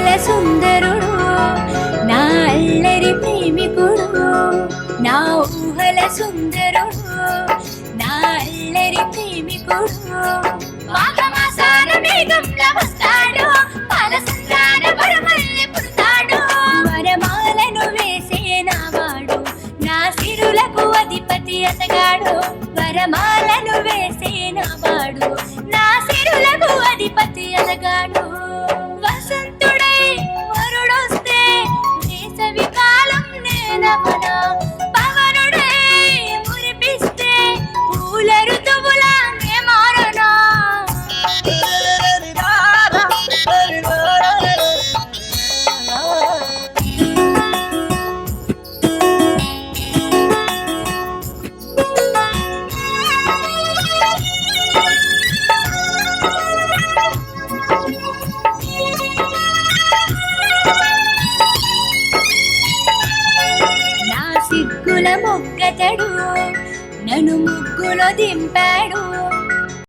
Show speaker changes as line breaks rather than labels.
ఊహల సుందరుడు నా అల్లరి ప్రేమికుడు నా ఊహల సుందరుడు నా అల్లరి ప్రేమికుడు మాఘమాసాన మేఘంలా వస్తాడు పాలసంద్రాన వరమల్లె పుడతాడు వరమాలను వేసేనావాడు నా సిరులకు అధిపతి అతగాడు వరమాలను వేసేనావాడు నా సిరులకు అధిపతి అతగాడు వసంతుడై వరుడొస్తే వేసవి కాలం నేనమనా పవనుడై మురిపిస్తే పూల ఋతువులా నే మారనా సిగ్గుల మొగ్గతడు నన్ను ముగ్గులో దింపాడు